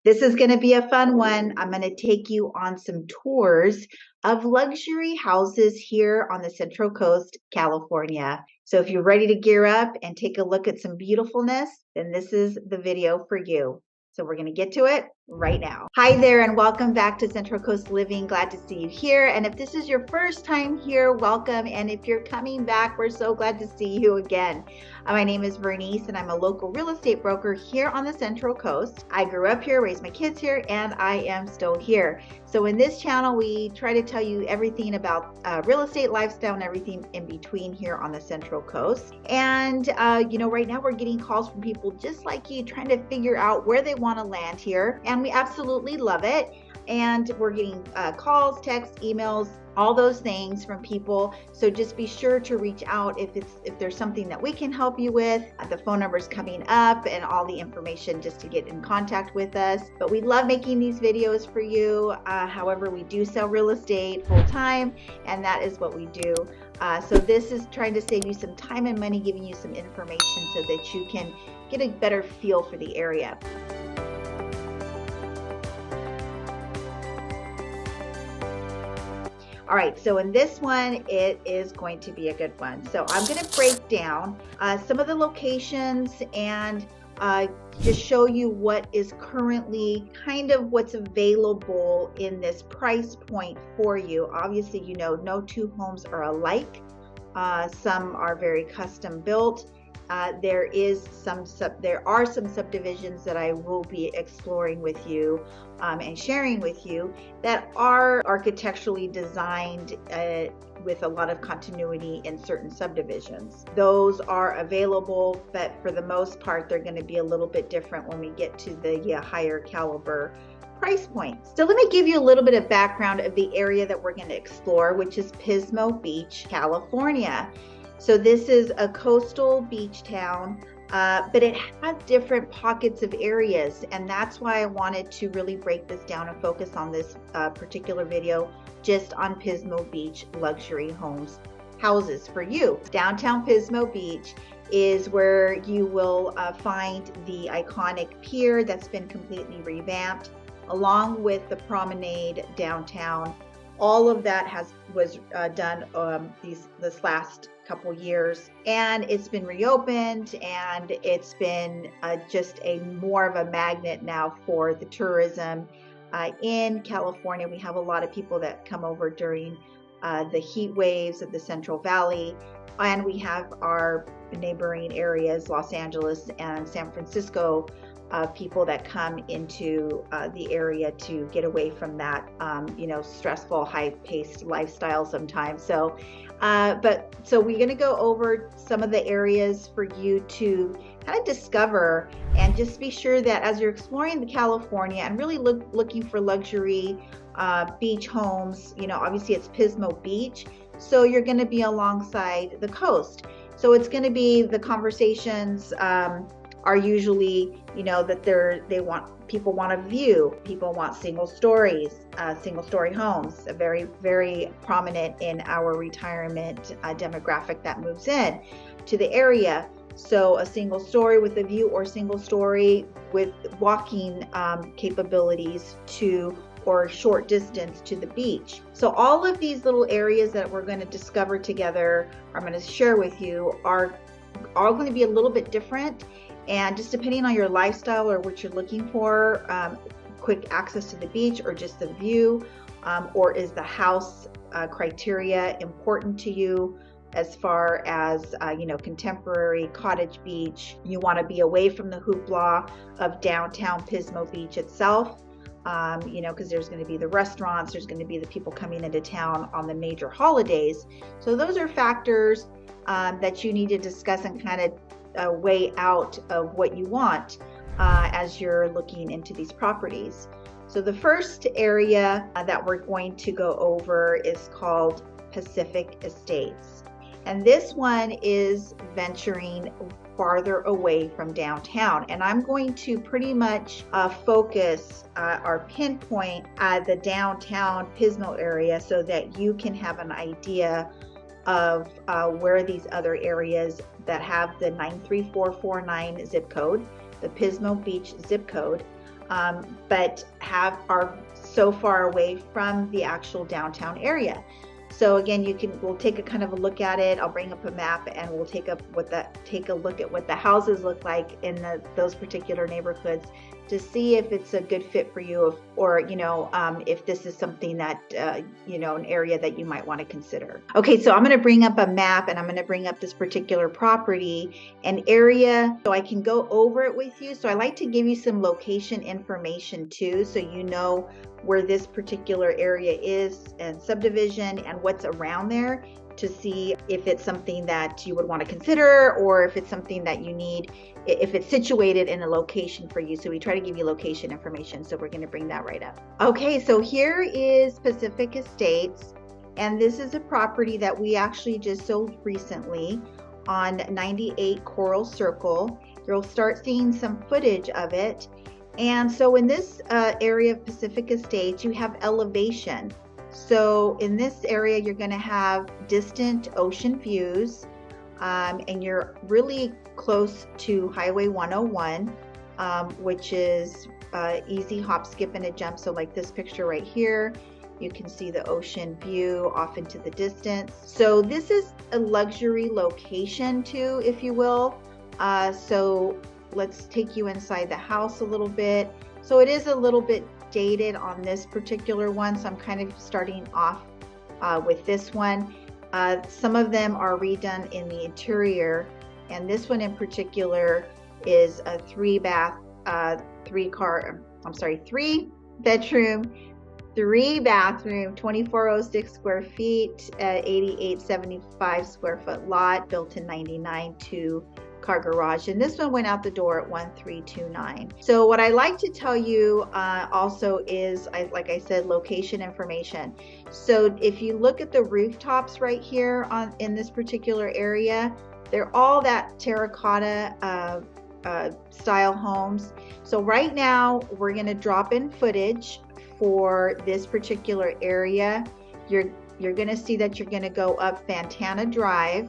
This is going to be a fun one. I'm going to take you on some tours of luxury houses here on the Central Coast, California. So if you're ready to gear up and take a look at some beautifulness, then this is the video for you. So we're going to get to it right now. Hi there and welcome back to Central Coast Living. Glad to see you here. And if this is your first time here, welcome. And if you're coming back, we're so glad to see you again. My name is Bernice and I'm a local real estate broker here on the Central Coast. I grew up here, raised my kids here, and I am still here. So in this channel, we try to tell you everything about real estate, lifestyle, and everything in between here on the Central Coast. And right now we're getting calls from people just like you trying to figure out where they want to land here. And we absolutely love it. And we're getting calls, texts, emails, all those things from people. So just be sure to reach out if there's something that we can help you with. The phone number is coming up and all the information just to get in contact with us. But we love making these videos for you. However, we do sell real estate full time, and that is what we do. So this is trying to save you some time and money, giving you some information so that you can get a better feel for the area. All right, so in this one, it is going to be a good one. So I'm going to break down some of the locations and just show you what is currently kind of what's available in this price point for you. Obviously, no two homes are alike. Some are very custom built. There are some subdivisions that I will be exploring with you and sharing with you that are architecturally designed with a lot of continuity in certain subdivisions. Those are available, but for the most part, they're going to be a little bit different when we get to the higher caliber price points. So let me give you a little bit of background of the area that we're going to explore, which is Pismo Beach, California. So this is a coastal beach town, but it has different pockets of areas, and that's why I wanted to really break this down and focus on this particular video just on Pismo Beach luxury houses for you. Downtown Pismo Beach is where you will find the iconic pier that's been completely revamped, along with the promenade downtown. All of that was done this last couple years, and it's been reopened, and it's been just more of a magnet now for the tourism in California. We have a lot of people that come over during the heat waves of the Central Valley, and we have our neighboring areas, Los Angeles and San Francisco, people that come into the area to get away from that, stressful, high-paced lifestyle sometimes. So we're going to go over some of the areas for you to kind of discover, and just be sure that as you're exploring the California and really looking for luxury beach homes, obviously it's Pismo Beach, so you're going to be alongside the coast. So it's going to be the conversations are usually, that people want a view. People want single story homes, very, very prominent in our retirement demographic that moves in to the area. So a single story with a view, or single story with walking capabilities or short distance to the beach. So all of these little areas that we're going to discover together, I'm going to share with you, are all going to be a little bit different. And just depending on your lifestyle or what you're looking for, quick access to the beach or just the view, or is the house criteria important to you as far as, contemporary cottage beach? You want to be away from the hoopla of downtown Pismo Beach itself, because there's going to be the restaurants, there's going to be the people coming into town on the major holidays. So those are factors that you need to discuss and kind of way out of what you want as you're looking into these properties. So the first area that we're going to go over is called Pacific Estates. And this one is venturing farther away from downtown. And I'm going to pretty much focus or pinpoint the downtown Pismo area so that you can have an idea of where these other areas that have the 93449 zip code, the Pismo Beach zip code, but are so far away from the actual downtown area. So again, we'll take a kind of a look at it. I'll bring up a map and we'll take a look at what the houses look like in those particular neighborhoods to see if it's a good fit for you, or if this is something that an area that you might want to consider. Okay, so I'm going to bring up a map and I'm going to bring up this particular property and area so I can go over it with you. So I like to give you some location information too, so you know where this particular area is and subdivision and what's around there, to see if it's something that you would want to consider, or if it's something that you need, if it's situated in a location for you. So we try to give you location information, so we're going to bring that right up. Okay, so here is Pacific Estates, and this is a property that we actually just sold recently on 98 Coral Circle. You'll start seeing some footage of it. And so in this area of Pacific Estates, you have elevation. So in this area, you're going to have distant ocean views, and you're really close to Highway 101, which is easy hop, skip, and a jump. So like this picture right here, you can see the ocean view off into the distance. So this is a luxury location too, if you will. So let's take you inside the house a little bit. So it is a little bit dated on this particular one, so I'm kind of starting off with this one. Some of them are redone in the interior, and this one in particular is a 3-bedroom, 3-bathroom, 2406 square feet, 8875 square foot lot, built in 99, 2-car garage, and this one went out the door at 1329. So what I like to tell you also is, like I said, location information. So if you look at the rooftops right here in this particular area, they're all that terracotta style homes. So right now we're going to drop in footage for this particular area. You're going to see that you're going to go up Fontana Drive.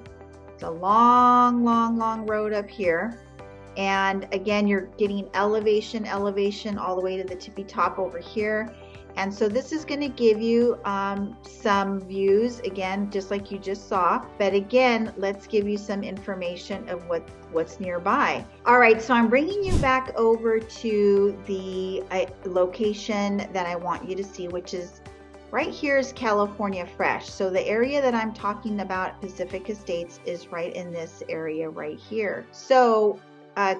It's a long road up here, and again, you're getting elevation all the way to the tippy top over here. And so this is going to give you some views, again, just like you just saw. But again, let's give you some information of what's nearby. All right, so I'm bringing you back over to the location that I want you to see, which is right here is California Fresh. So the area that I'm talking about, Pacific Estates, is right in this area right here. So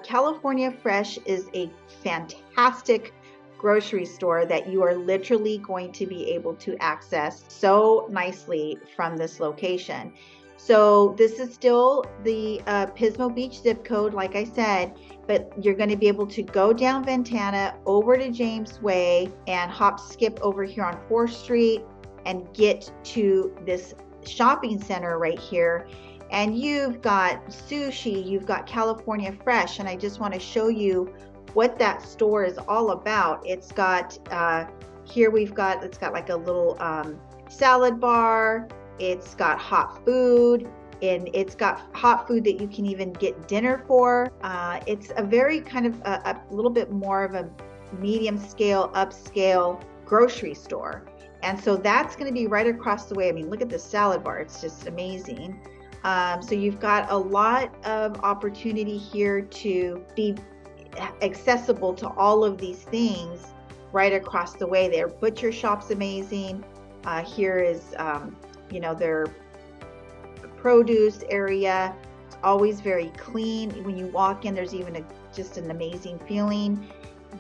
California Fresh is a fantastic grocery store that you are literally going to be able to access so nicely from this location. So this is still the Pismo Beach zip code, like I said, but you're going to be able to go down Fontana over to James Way and hop skip over here on 4th Street and get to this shopping center right here. And you've got sushi, you've got California Fresh, and I just want to show you what that store is all about. It's got it's got like a little salad bar. It's got hot food, and it's got hot food that you can even get dinner for. It's a very kind of a little bit more of a medium scale, upscale grocery store. And so that's going to be right across the way. I mean, look at the salad bar. It's just amazing. So you've got a lot of opportunity here to be accessible to all of these things right across the way. Their butcher shop's amazing. Here is their produce area. It's always very clean. When you walk in, there's even just an amazing feeling.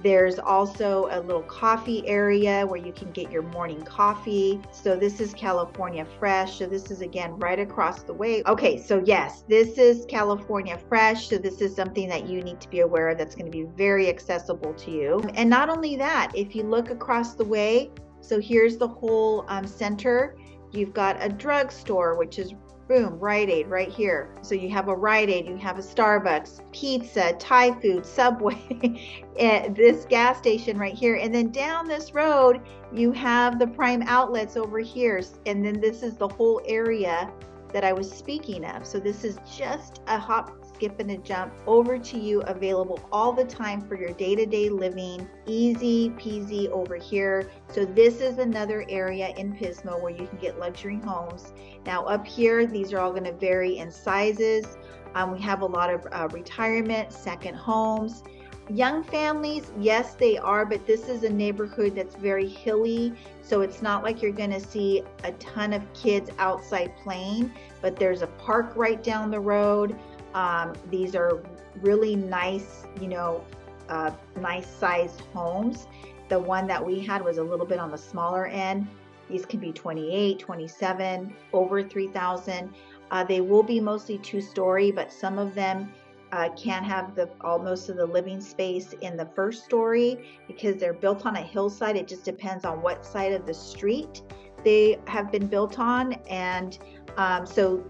There's also a little coffee area where you can get your morning coffee. So this is California Fresh. So this is, again, right across the way. Okay, so yes, this is California Fresh. So this is something that you need to be aware of that's going to be very accessible to you. And not only that, if you look across the way, so here's the whole center. You've got a drugstore, which is boom, Rite Aid right here. So you have a Rite Aid, you have a Starbucks, pizza, Thai food, Subway, this gas station right here. And then down this road, you have the Prime Outlets over here. And then this is the whole area that I was speaking of. So this is just a hop, skip and a jump over to you, available all the time for your day-to-day living. Easy peasy over here. So this is another area in Pismo where you can get luxury homes. Now up here, these are all going to vary in sizes. We have a lot of retirement, second homes. Young families, yes, they are, but this is a neighborhood that's very hilly, so it's not like you're going to see a ton of kids outside playing, but there's a park right down the road. These are really nice, nice sized homes. The one that we had was a little bit on the smaller end. These can be 28, 27, over 3,000. They will be mostly 2-story, but some of them can have most of the living space in the first story because they're built on a hillside. It just depends on what side of the street they have been built on, and so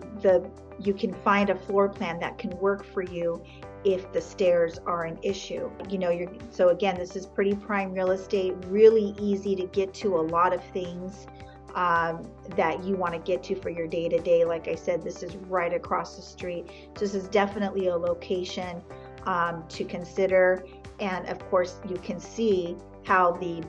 you can find a floor plan that can work for you if the stairs are an issue. So again, this is pretty prime real estate, really easy to get to a lot of things that you want to get to for your day-to-day. Like I said, this is right across the street. This is definitely a location to consider. And of course, you can see how the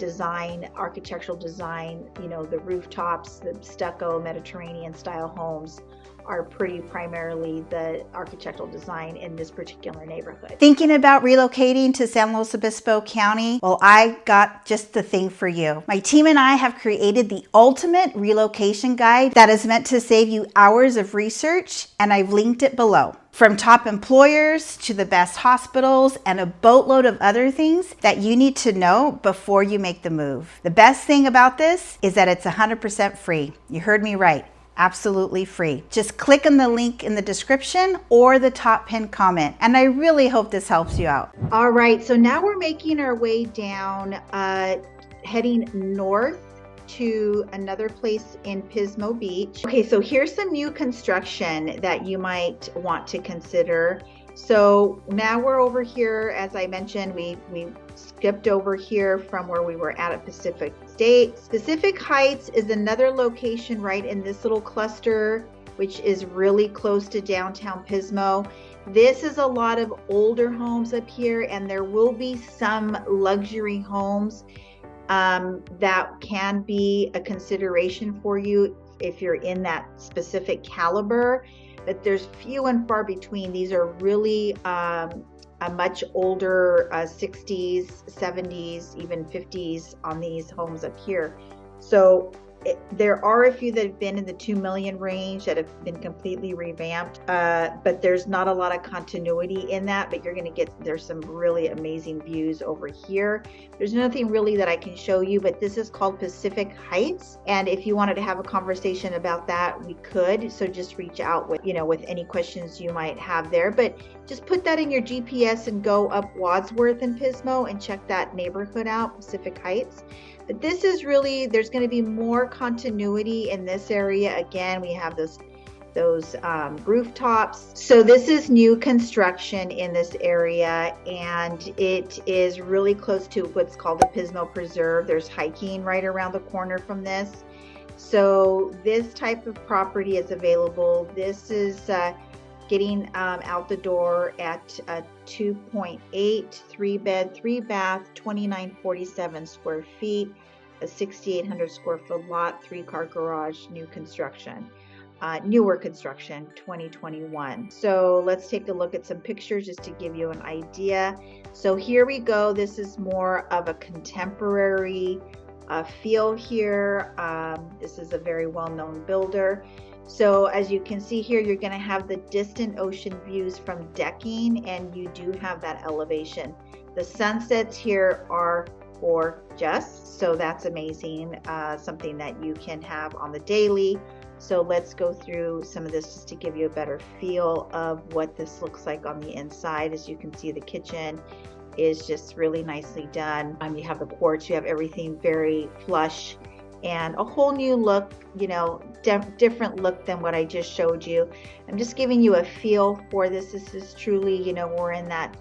architectural design, the rooftops, the stucco Mediterranean style homes are pretty primarily the architectural design in this particular neighborhood. Thinking about relocating to San Luis Obispo County? Well, I got just the thing for you. My team and I have created the ultimate relocation guide that is meant to save you hours of research, and I've linked it below. From top employers to the best hospitals and a boatload of other things that you need to know before you make the move. The best thing about this is that it's 100% free. You heard me right. Absolutely free. Just click on the link in the description or the top pinned comment, and I really hope this helps you out. All right, so now we're making our way down, heading north to another place in Pismo Beach. Okay, so here's some new construction that you might want to consider. So now we're over here, as I mentioned, we skipped over here from where we were at Pacific Estates. Pacific Heights is another location right in this little cluster, which is really close to downtown Pismo. This is a lot of older homes up here, and there will be some luxury homes that can be a consideration for you if you're in that specific caliber, but there's few and far between. These are really a much older 60s, 70s, even 50s on these homes up here. So there are a few that have been in the 2 million range that have been completely revamped, but there's not a lot of continuity in that, but you're going to there's some really amazing views over here. There's nothing really that I can show you, but this is called Pacific Heights, and if you wanted to have a conversation about that, we could. So just reach out with any questions you might have there, but just put that in your GPS and go up Wadsworth and Pismo and check that neighborhood out, Pacific Heights. But this is really, there's going to be more continuity in this area. Again, we have those rooftops. So this is new construction in this area, and it is really close to what's called the Pismo Preserve. There's hiking right around the corner from this. So this type of property is available. This is getting out the door at a 2.8, 3-bed, 3-bath, 2,947 square feet, a 6,800 square foot lot, 3-car garage, newer construction, 2021. So let's take a look at some pictures just to give you an idea. So here we go. This is more of a contemporary feel here. This is a very well-known builder. So as you can see here, you're going to have the distant ocean views from decking, and you do have that elevation. The sunsets here are gorgeous, so that's amazing, something that you can have on the daily. So let's go through some of this just to give you a better feel of what this looks like on the inside. As you can see, the kitchen is just really nicely done. You have the porch, you have everything very flush, and a whole new look, different look than what I just showed you. I'm just giving you a feel for this. This is truly, we're in that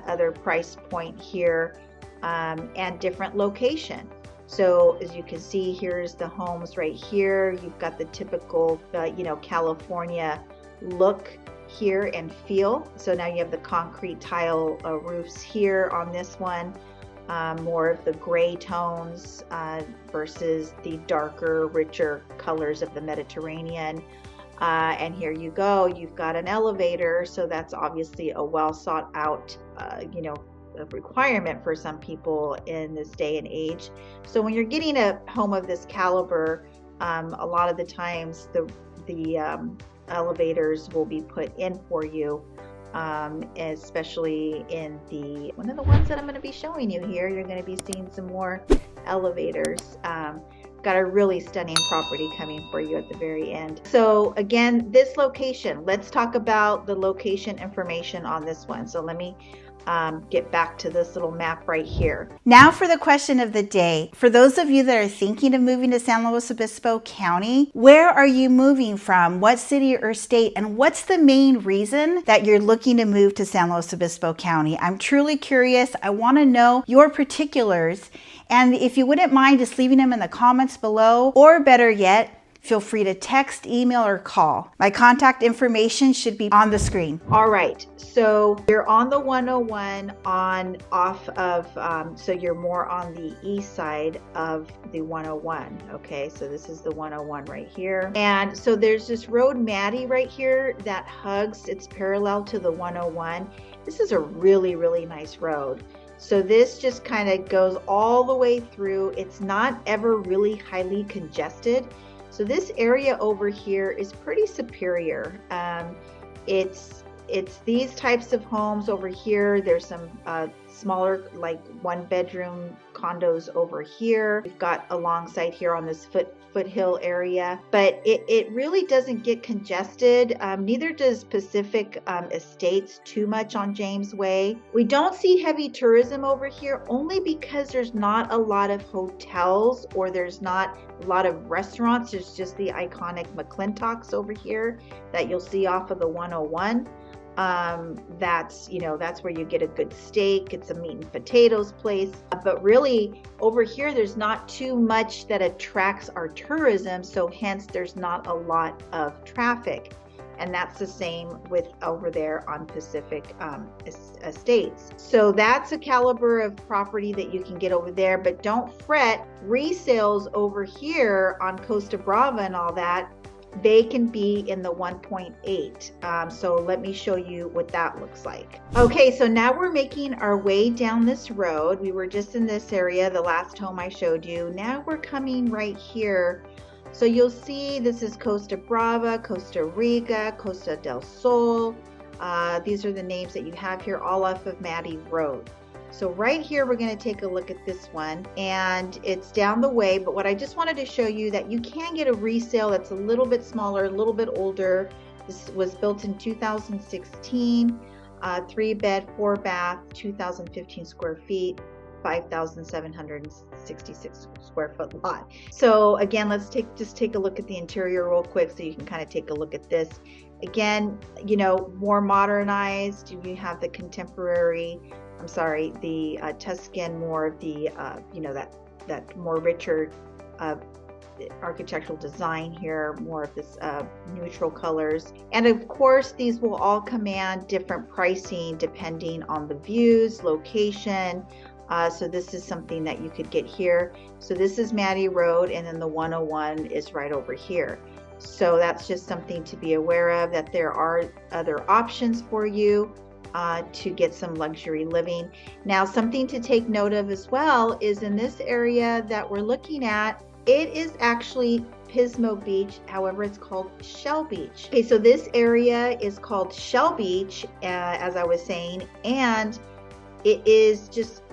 other price point here, and different location. So as you can see, here's the homes right here. You've got the typical, California look here and feel. So now you have the concrete tile roofs here on this one. More of the gray tones versus the darker, richer colors of the Mediterranean. And here you go, you've got an elevator, so that's obviously a well sought out, a requirement for some people in this day and age. So when you're getting a home of this caliber, a lot of the times the elevators will be put in for you. Especially in one of the ones that I'm going to be showing you here, you're going to be seeing some more elevators. Got a really stunning property coming for you at the very end. So again, this location, let's talk about the location information on this one. So let me get back to this little map right here. Now for the question of the day. For those of you that are thinking of moving to San Luis Obispo County, where are you moving from? What city or state? And what's the main reason that you're looking to move to San Luis Obispo County? I'm truly curious. I want to know your particulars. And if you wouldn't mind just leaving them in the comments below, or better yet, feel free to text, email, or call. My contact information should be on the screen. All right, so you're on the 101 off of, so you're more on the east side of the 101, okay? So this is the 101 right here. And so there's this road, Maddie, right here that hugs, it's parallel to the 101. This is a really, really nice road. So this just kind of goes all the way through. It's not ever really highly congested. So this area over here is pretty superior. It's these types of homes over here. There's some smaller, like 1-bedroom condos over here. We've got alongside here on this foothill area, but it really doesn't get congested. Neither does Pacific Estates too much on James Way. We don't see heavy tourism over here only because there's not a lot of hotels or there's not a lot of restaurants. There's just the iconic McClintock's over here that you'll see off of the 101. That's where you get a good steak. It's a meat and potatoes place, but really over here there's not too much that attracts our tourism, so hence there's not a lot of traffic. And that's the same with over there on Pacific Estates. So that's a caliber of property that you can get over there, but don't fret, resales over here on Costa Brava and all that, they can be in the 1.8. So let me show you what that looks like. Okay, so now we're making our way down this road. We were just in this area, the last home I showed you. Now we're coming right here. So you'll see this is Costa Brava, Costa Rica, Costa del Sol. These are the names that you have here, all off of Maddie Road. So right here, we're going to take a look at this one, and it's down the way, but what I just wanted to show you that you can get a resale that's a little bit smaller, a little bit older. This was built in 2016, 3-bed, 4-bath, 2,015 square feet, 5,766 square foot lot. So again, let's just take a look at the interior real quick so you can kind of take a look at this. Again, more modernized. You have the contemporary, the Tuscan, more of the, that more richer architectural design here, more of this neutral colors. And of course, these will all command different pricing depending on the views, location. So this is something that you could get here. So this is Maddie Road, and then the 101 is right over here. So that's just something to be aware of, that there are other options for you to get some luxury living. Now, something to take note of as well is in this area that we're looking at, it is actually Pismo Beach. However, it's called Shell Beach. Okay, so this area is called Shell Beach, as I was saying, and it is just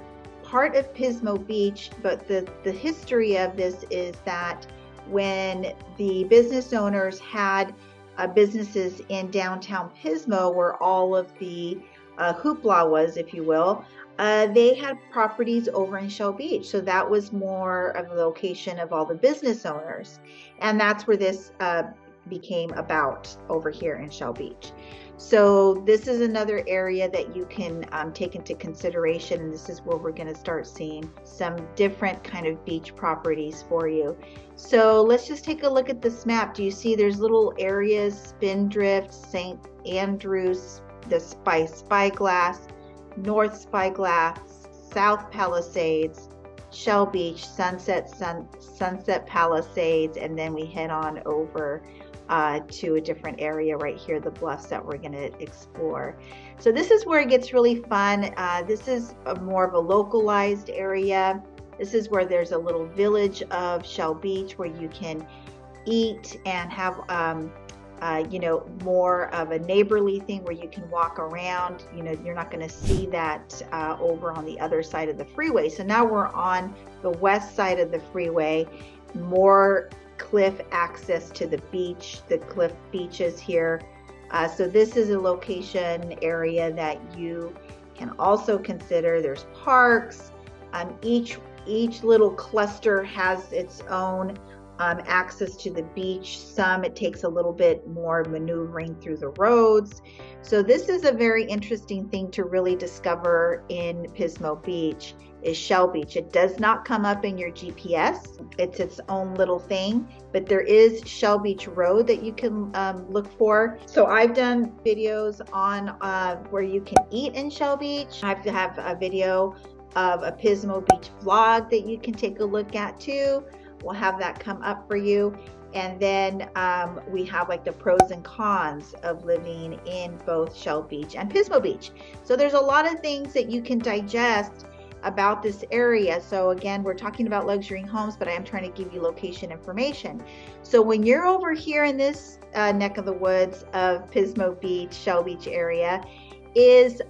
part of Pismo Beach. But the history of this is that when the business owners had businesses in downtown Pismo, where all of the hoopla was, if you will, they had properties over in Shell Beach. So that was more of a location of all the business owners. And that's where this became about over here in Shell Beach. So this is another area that you can take into consideration, and this is where we're going to start seeing some different kind of beach properties for you. So let's just take a look at this map. Do you see there's little areas, Spindrift, St. Andrews, the Spyglass, North Spyglass, South Palisades, Shell Beach, Sunset Palisades, and then we head on over to a different area right here, the bluffs that we're going to explore. So this is where it gets really fun. This is more of a localized area. This is where there's a little village of Shell Beach where you can eat and have more of a neighborly thing where you can walk around. You're not going to see that over on the other side of the freeway. So now we're on the west side of the freeway, more cliff access to the beach, the cliff beaches here. So this is a location area that you can also consider. There's parks. Each little cluster has its own access to the beach. Some it takes a little bit more maneuvering through the roads. So this is a very interesting thing to really discover in Pismo Beach, is Shell Beach. It does not come up in your GPS. It's its own little thing, but there is Shell Beach Road that you can look for. So I've done videos on where you can eat in Shell Beach. I have a video of a Pismo Beach vlog that you can take a look at too. We'll have that come up for you. And then we have like the pros and cons of living in both Shell Beach and Pismo Beach. So there's a lot of things that you can digest about this area. So again, we're talking about luxury homes, but I am trying to give you location information. So when you're over here in this neck of the woods of Pismo Beach, Shell Beach area, is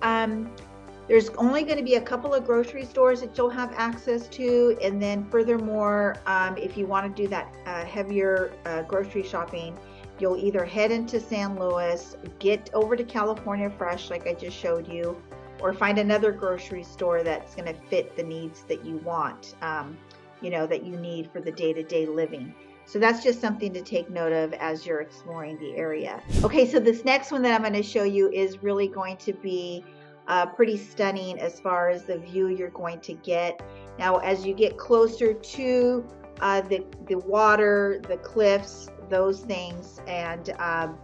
there's only going to be a couple of grocery stores that you'll have access to. And then furthermore, if you want to do that heavier grocery shopping, you'll either head into San Luis, get over to California Fresh like I just showed you, or find another grocery store that's going to fit the needs that you want, that you need for the day-to-day living. So that's just something to take note of as you're exploring the area. Okay, so this next one that I'm going to show you is really going to be pretty stunning as far as the view you're going to get. Now, as you get closer to the water, the cliffs, those things, and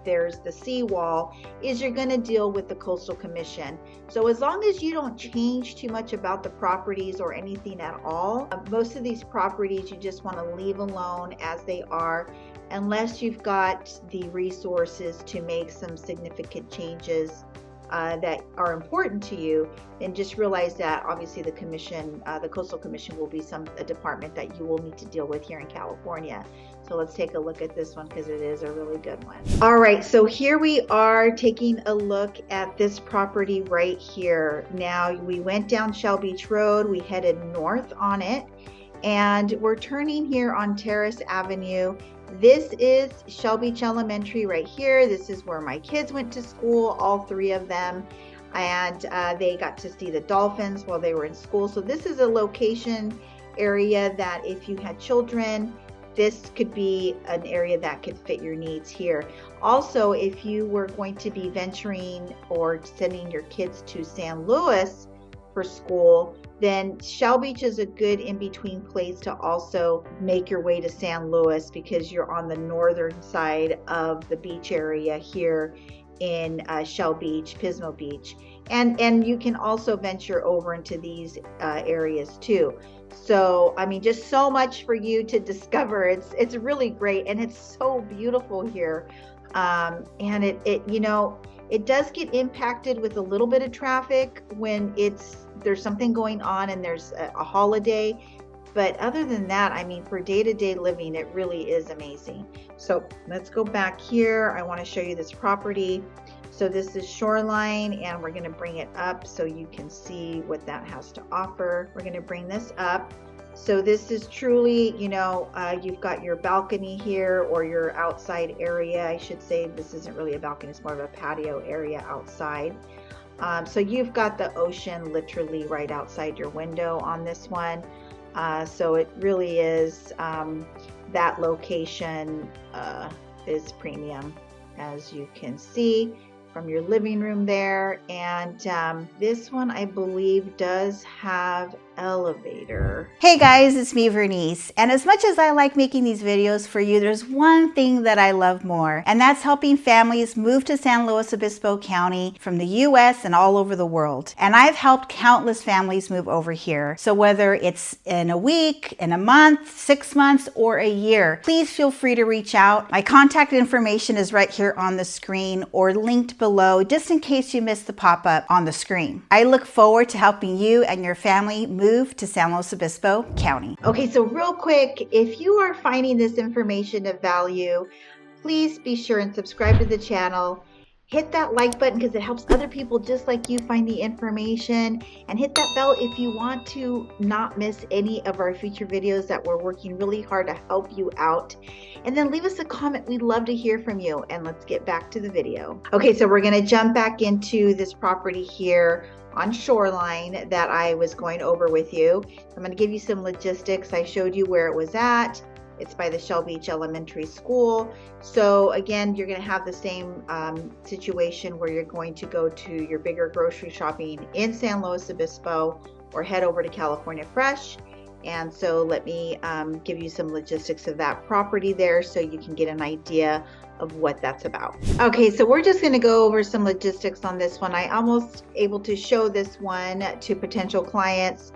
there's the seawall, is you're going to deal with the Coastal Commission. So as long as you don't change too much about the properties or anything at all, most of these properties you just want to leave alone as they are, unless you've got the resources to make some significant changes that are important to you. Then just realize that obviously the commission, the Coastal Commission, will be a department that you will need to deal with here in California. So let's take a look at this one because it is a really good one. All right, so here we are taking a look at this property right here. Now we went down Shell Beach Road, we headed north on it, and we're turning here on Terrace Avenue. This is Shell Beach Elementary right here. This is where my kids went to school, all three of them, and they got to see the dolphins while they were in school. So this is a location area that if you had children, this could be an area that could fit your needs here. Also, if you were going to be venturing or sending your kids to San Luis for school, then Shell Beach is a good in-between place to also make your way to San Luis, because you're on the northern side of the beach area here in Shell Beach, Pismo Beach. And you can also venture over into these areas too. So, I mean, just so much for you to discover. It's really great, and it's so beautiful here. And it does get impacted with a little bit of traffic when there's something going on and there's a holiday. But other than that, I mean, for day-to-day living, it really is amazing. So let's go back here. I want to show you this property. So this is Shoreline, and we're going to bring it up so you can see what that has to offer. We're going to bring this up. So this is truly, you've got your balcony here, or your outside area. I should say this isn't really a balcony, it's more of a patio area outside. So you've got the ocean literally right outside your window on this one. So it really is that location is premium, as you can see from your living room there. And this one, I believe, does have elevator. Hey guys, it's me, Vernice. And as much as I like making these videos for you, there's one thing that I love more, and that's helping families move to San Luis Obispo County from the US and all over the world. And I've helped countless families move over here. So whether it's in a week, in a month, 6 months, or a year, please feel free to reach out. My contact information is right here on the screen or linked below, just in case you missed the pop-up on the screen. I look forward to helping you and your family move to San Luis Obispo County. Okay, so real quick, if you are finding this information of value, please be sure and subscribe to the channel. Hit that like button because it helps other people just like you find the information, and hit that bell if you want to not miss any of our future videos that we're working really hard to help you out. And then leave us a comment. We'd love to hear from you, and let's get back to the video. Okay, so we're going to jump back into this property here on Shoreline that I was going over with you. I'm going to give you some logistics. I showed you where it was at. It's by the Shell Beach Elementary School. So again, you're going to have the same situation where you're going to go to your bigger grocery shopping in San Luis Obispo or head over to California Fresh. And so let me give you some logistics of that property there so you can get an idea of what that's about. Okay, so we're just going to go over some logistics on this one. I almost able to show this one to potential clients,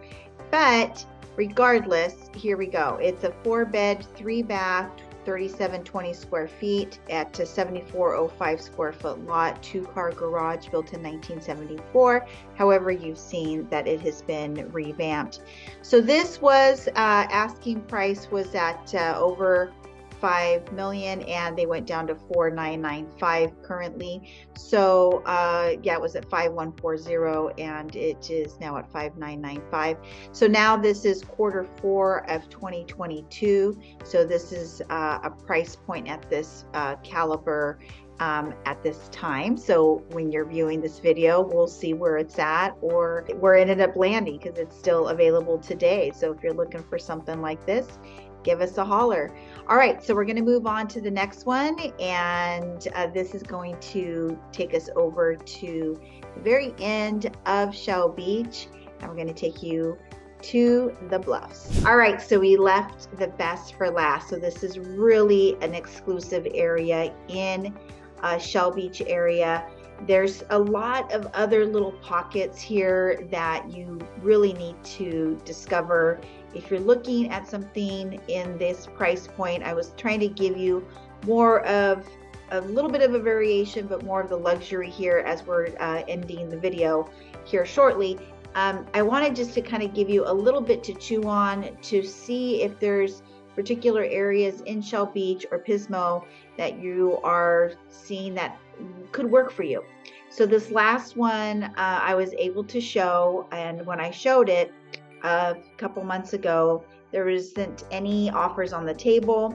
but regardless, here we go. It's a 4-bed, 3-bath, 3720 square feet at a 7405 square foot lot, 2-car garage built in 1974. However, you've seen that it has been revamped. So this was asking price was at over $5 million, and they went down to $4,995 currently. So yeah, it was at $5,140 and it is now at $5,995. So now this is Q4 of 2022. So this is a price point at this caliber at this time. So when you're viewing this video, we'll see where it's at or where it ended up landing, because it's still available today. So if you're looking for something like this, give us a holler. All right, so we're going to move on to the next one, and this is going to take us over to the very end of Shell Beach, and we're going to take you to the Bluffs. All right, so we left the best for last. So this is really an exclusive area in Shell Beach area. There's a lot of other little pockets here that you really need to discover. If you're looking at something in this price point, I was trying to give you more of a little bit of a variation, but more of the luxury here as we're ending the video here shortly. I wanted just to kind of give you a little bit to chew on to see if there's particular areas in Shell Beach or Pismo that you are seeing that could work for you. So this last one I was able to show, and when I showed it a couple months ago, there wasn't any offers on the table.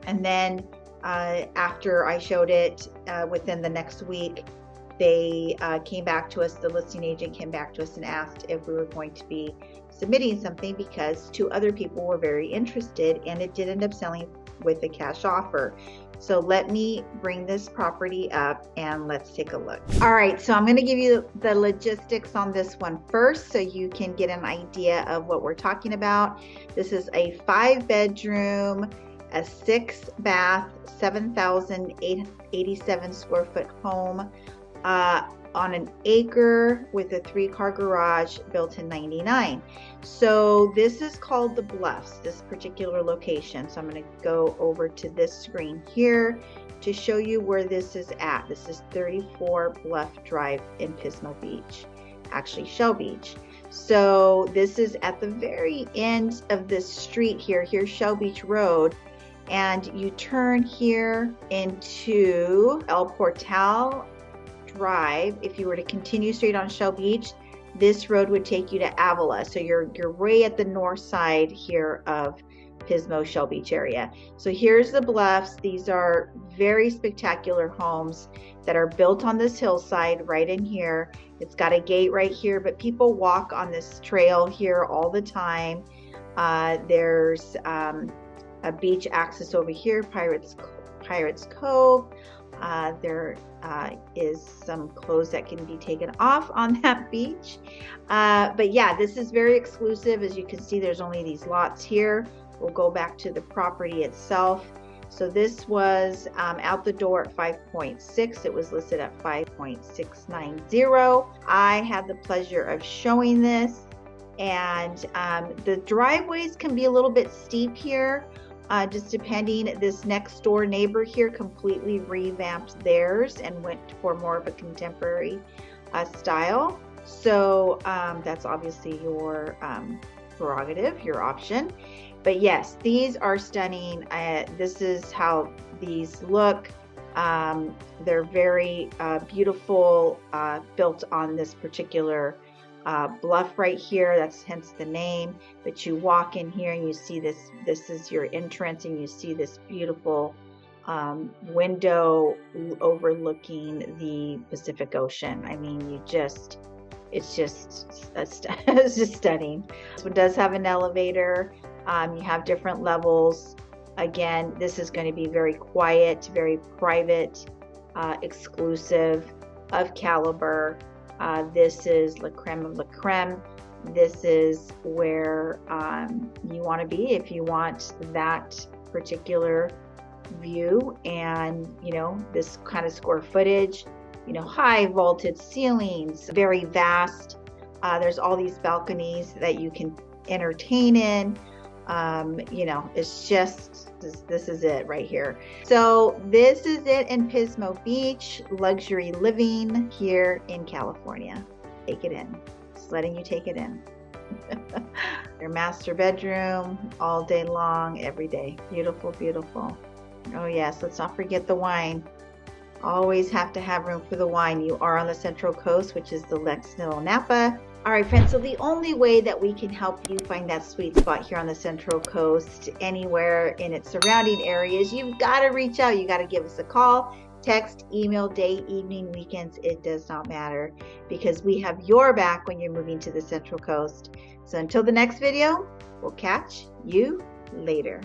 And then after I showed it within the next week, they came back to us, the listing agent came back to us and asked if we were going to be submitting something, because 2 other people were very interested, and it did end up selling with a cash offer. So let me bring this property up and let's take a look. All right, so I'm going to give you the logistics on this one first so you can get an idea of what we're talking about. This is a 5-bedroom, a 6-bath, 7,887 square foot home on an acre with a 3-car garage built in 99. So this is called the Bluffs, this particular location. So I'm going to go over to this screen here to show you where this is at. This is 34 Bluff Drive in Pismo Beach, actually Shell Beach. So this is at the very end of this street here. Here's Shell Beach Road, and you turn here into El Portal Drive. If you were to continue straight on Shell Beach, this road would take you to Avila. So you're way at the north side here of Pismo, Shell Beach area. So here's the Bluffs. These are very spectacular homes that are built on this hillside right in here. It's got a gate right here, but people walk on this trail here all the time. There's a beach access over here, Pirates Pirates Cove. There is some clothes that can be taken off on that beach. But yeah, this is very exclusive. As you can see, there's only these lots here. We'll go back to the property itself. So this was out the door at 5.6. It was listed at 5.690. I had the pleasure of showing this, and the driveways can be a little bit steep here, just depending. This next door neighbor here completely revamped theirs and went for more of a contemporary style. So that's obviously your prerogative, your option. But yes, these are stunning. This is how these look. They're very beautiful, built on this particular bluff right here. That's hence the name. But you walk in here and you see this. This is your entrance, and you see this beautiful window overlooking the Pacific Ocean. I mean, it's just stunning. This one does have an elevator. You have different levels. Again, this is going to be very quiet, very private, exclusive, of caliber. This is la creme of la creme. This is where you want to be if you want that particular view, and this kind of square footage, high vaulted ceilings, very vast. There's all these balconies that you can entertain in. It's just, this is it right here. So this is it in Pismo Beach, luxury living here in California. Take it in. Just letting you take it in. Your master bedroom all day long, every day. Beautiful, beautiful. Oh yes, let's not forget the wine. Always have to have room for the wine. You are on the Central Coast, which is the Lexington Napa. All right, friends, so the only way that we can help you find that sweet spot here on the Central Coast, anywhere in its surrounding areas, you've got to reach out. You got to give us a call, text, email, day, evening, weekends. It does not matter, because we have your back when you're moving to the Central Coast. So until the next video, we'll catch you later.